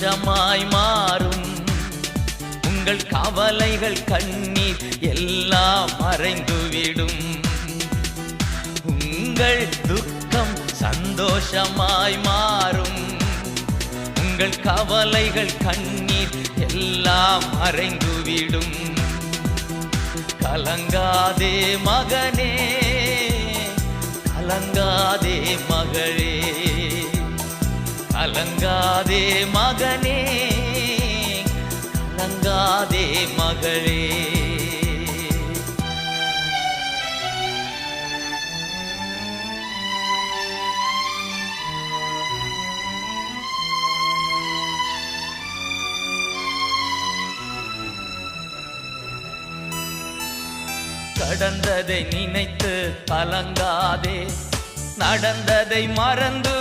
சந்தோஷமாய் மாறும். உங்கள் கவலைகள் கண்ணீர் எல்லாம் மறைந்துவிடும். உங்கள் துக்கம் சந்தோஷமாய் மாறும். உங்கள் கவலைகள் கண்ணீர் எல்லாம் மறைந்துவிடும். கலங்காதே மகனே, கலங்காதே மகளே, கலங்காதே மகனே, கலங்காதே மகளே. கடந்ததை நினைத்து கலங்காதே, நடந்ததை மறந்து